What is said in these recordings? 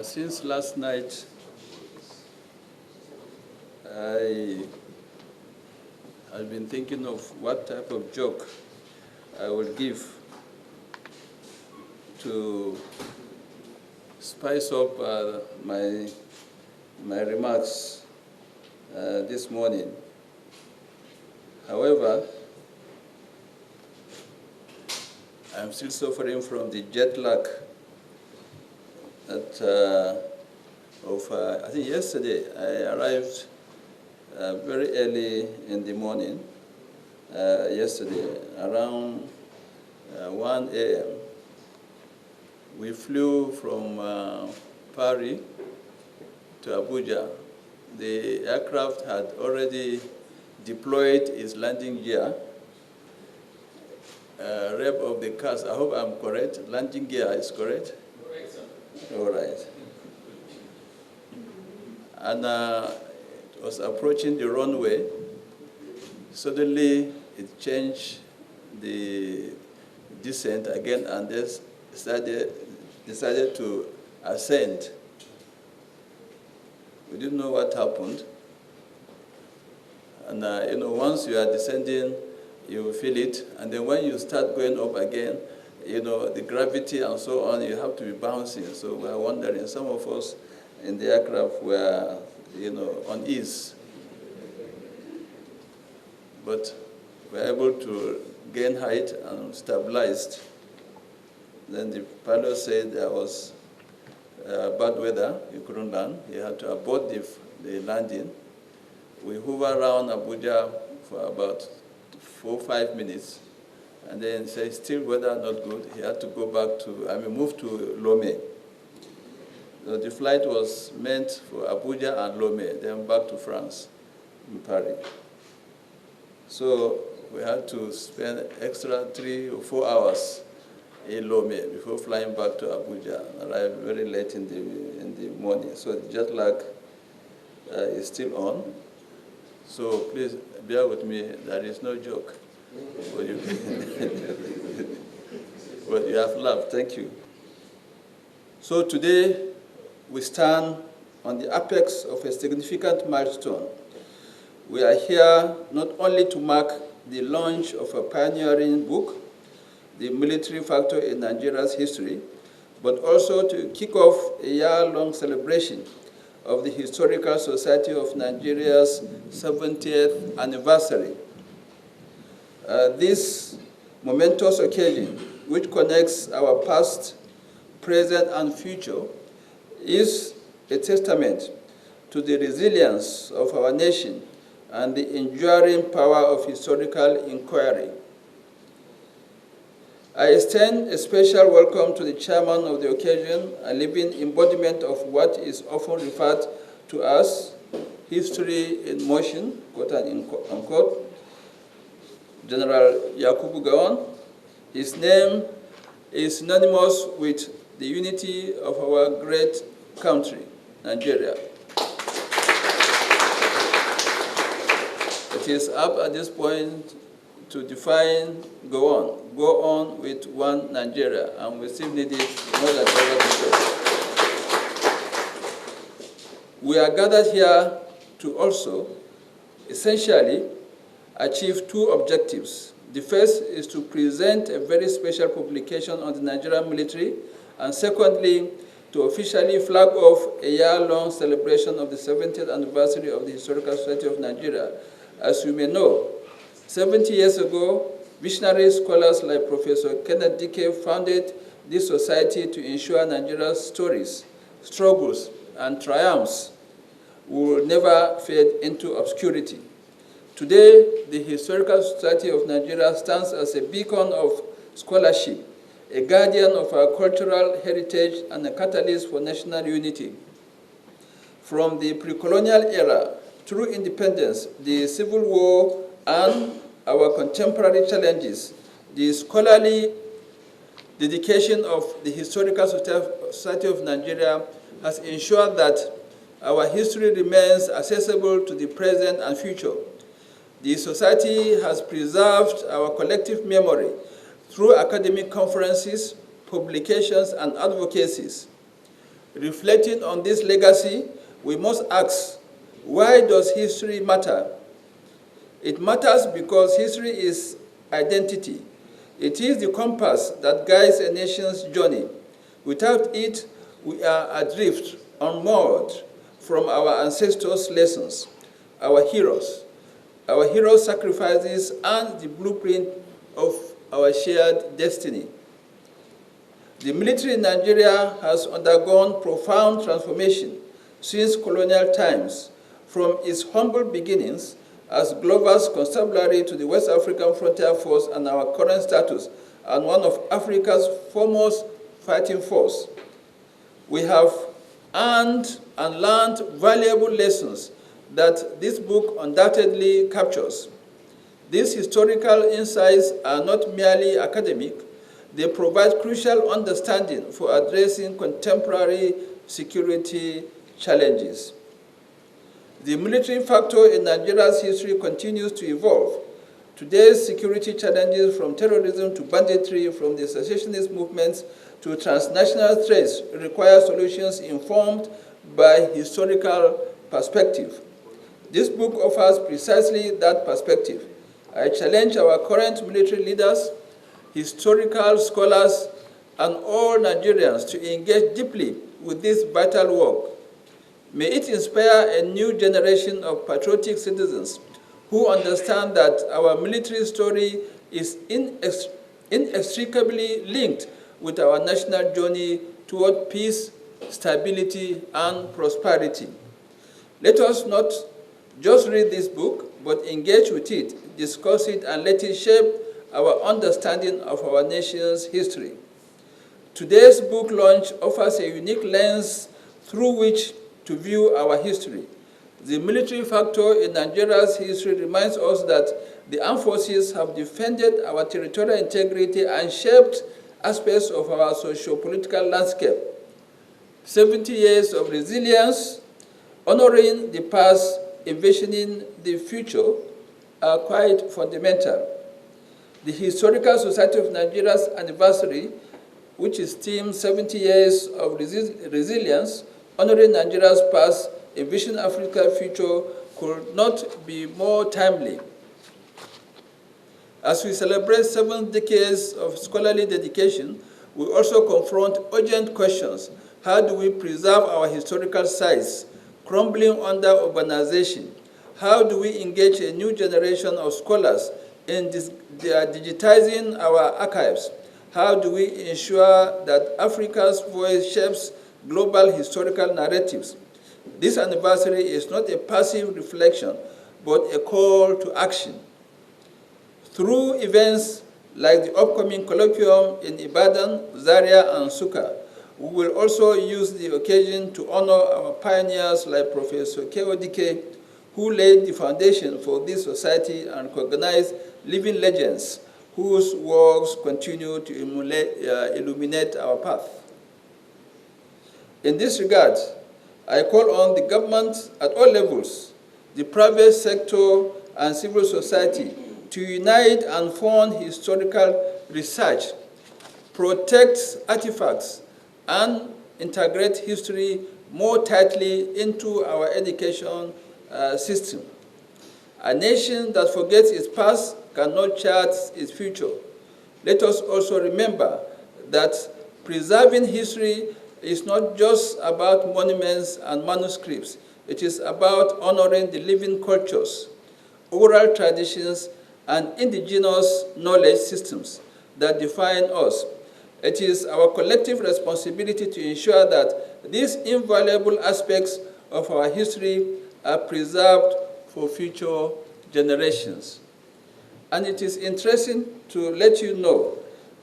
Since last night, I've been thinking of what type of joke I will give to spice up my remarks this morning. However, I'm still suffering from the jet lag I think yesterday I arrived very early in the morning, yesterday around 1 a.m. We flew from Paris to Abuja. The aircraft had already deployed its landing gear. Rep of the COAS, I hope I'm correct. Landing gear is correct? Correct, sir. All right. And it was approaching the runway. Suddenly, it changed the descent again and decided to ascend. We didn't know what happened. And once you are descending, you will feel it. And then when you start going up again, the gravity and so on, you have to be bouncing. So we are wondering, some of us in the aircraft were, on ease. But we were able to gain height and stabilized. Then the pilot said there was bad weather, you couldn't land. You had to abort the landing. We hovered around Abuja for about 4 or 5 minutes, and then said still weather not good. He had to go back move to Lomé. So the flight was meant for Abuja and Lomé, then back to France, in Paris. So we had to spend extra 3 or 4 hours in Lomé before flying back to Abuja, and arrived very late in the morning. So the jet lag is still on. So please bear with me, there is no joke. But you have laughed, thank you. So today, we stand on the apex of a significant milestone. We are here not only to mark the launch of a pioneering book, The Military Factor in Nigeria's History, but also to kick off a year-long celebration of the Historical Society of Nigeria's 70th anniversary. This momentous occasion, which connects our past, present, and future, is a testament to the resilience of our nation and the enduring power of historical inquiry. I extend a special welcome to the chairman of the occasion, a living embodiment of what is often referred to as history in motion, quote unquote, General Yakubu Gowon. His name is synonymous with the unity of our great country, Nigeria. It is up at this point to define go on with one Nigeria, and we still need it more than ever before. We are gathered here to also, essentially, achieve 2 objectives. The first is to present a very special publication on the Nigerian military, and secondly, to officially flag off a year-long celebration of the 70th anniversary of the Historical Society of Nigeria. As you may know, 70 years ago, visionary scholars like Professor Kenneth Dike founded this society to ensure Nigeria's stories, struggles, and triumphs will never fade into obscurity. Today, the Historical Society of Nigeria stands as a beacon of scholarship, a guardian of our cultural heritage, and a catalyst for national unity. From the pre-colonial era through independence, the Civil War, and our contemporary challenges, the scholarly dedication of the Historical Society of Nigeria has ensured that our history remains accessible to the present and future. The Society has preserved our collective memory through academic conferences, publications, and advocacies. Reflecting on this legacy, we must ask, why does history matter? It matters because history is identity. It is the compass that guides a nation's journey. Without it, we are adrift, unmoored from our ancestors' lessons, our heroes' sacrifices, and the blueprint of our shared destiny. The military in Nigeria has undergone profound transformation since colonial times, from its humble beginnings as Glover's constabulary to the West African Frontier Force and our current status and one of Africa's foremost fighting force. We have earned and learned valuable lessons that this book undoubtedly captures. These historical insights are not merely academic, they provide crucial understanding for addressing contemporary security challenges. The military factor in Nigeria's history continues to evolve. Today's security challenges, from terrorism to banditry, from the secessionist movements to transnational threats, require solutions informed by historical perspective. This book offers precisely that perspective. I challenge our current military leaders, historical scholars, and all Nigerians to engage deeply with this vital work. May it inspire a new generation of patriotic citizens who understand that our military story is inextricably linked with our national journey toward peace, stability, and prosperity. Let us not just read this book, but engage with it, discuss it, and let it shape our understanding of our nation's history. Today's book launch offers a unique lens through which to view our history. The military factor in Nigeria's history reminds us that the armed forces have defended our territorial integrity and shaped aspects of our socio-political landscape. 70 years of resilience, honoring the past, envisioning the future, are quite fundamental. The Historical Society of Nigeria's anniversary, which is themed 70 years of resilience, honoring Nigeria's past, envision Africa's future, could not be more timely. As we celebrate 7 decades of scholarly dedication, we also confront urgent questions. How do we preserve our historical sites, crumbling under urbanization? How do we engage a new generation of scholars in digitizing our archives? How do we ensure that Africa's voice shapes global historical narratives? This anniversary is not a passive reflection, but a call to action. Through events like the upcoming colloquium in Ibadan, Zaria, and Suka, we will also use the occasion to honor our pioneers like Professor Keodike, who laid the foundation for this society, and recognize living legends whose works continue to illuminate our path. In this regard, I call on the government at all levels, the private sector, and civil society to unite and fund historical research, protect artifacts, and integrate history more tightly into our education system. A nation that forgets its past cannot chart its future. Let us also remember that preserving history is not just about monuments and manuscripts. It is about honoring the living cultures, oral traditions, and indigenous knowledge systems that define us. It is our collective responsibility to ensure that these invaluable aspects of our history are preserved for future generations. And it is interesting to let you know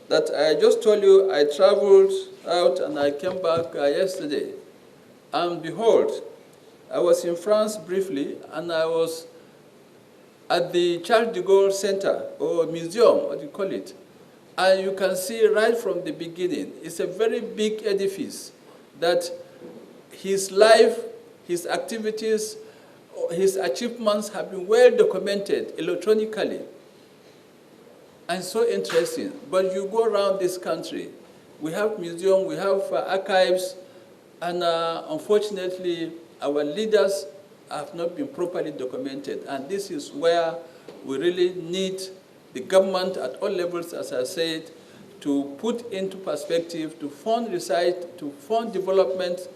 that I just told you I traveled out and I came back yesterday. And behold, I was in France briefly, and I was at the Charles de Gaulle Center, or museum, what do you call it? And you can see right from the beginning, it's a very big edifice that his life, his activities, his achievements have been well documented electronically. And so interesting. But you go around this country, we have museums, we have archives, And unfortunately, our leaders have not been properly documented. And this is where we really need the government at all levels, as I said, to put into perspective, to fund research, to fund development,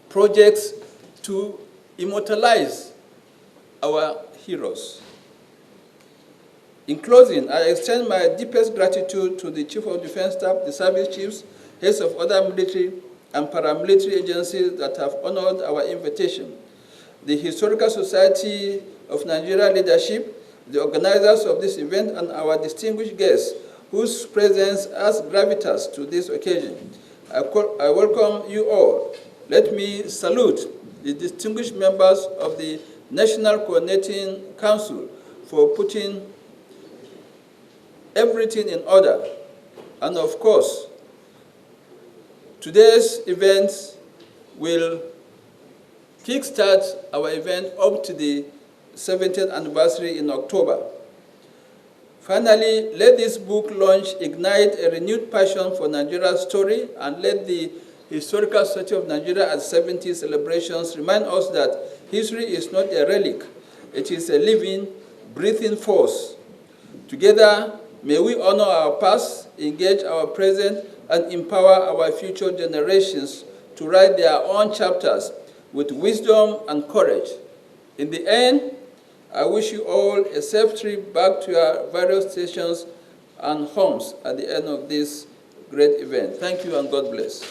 projects to immortalize our heroes. In closing, I extend my deepest gratitude to the Chief of Defense Staff, the service chiefs, heads of other military and paramilitary agencies that have honored our invitation, the Historical Society of Nigeria leadership, the organizers of this event, and our distinguished guests whose presence adds gravitas to this occasion. I welcome you all. Let me salute the distinguished members of the National Coordinating Council for putting everything in order. And of course, today's event will kickstart our event up to the 70th anniversary in October. Finally, let this book launch ignite a renewed passion for Nigeria's story, and let the Historical Society of Nigeria at 70 celebrations remind us that history is not a relic. It is a living, breathing force. Together, may we honor our past, engage our present, and empower our future generations to write their own chapters with wisdom and courage. In the end, I wish you all a safe trip back to your various stations and homes at the end of this great event. Thank you and God bless.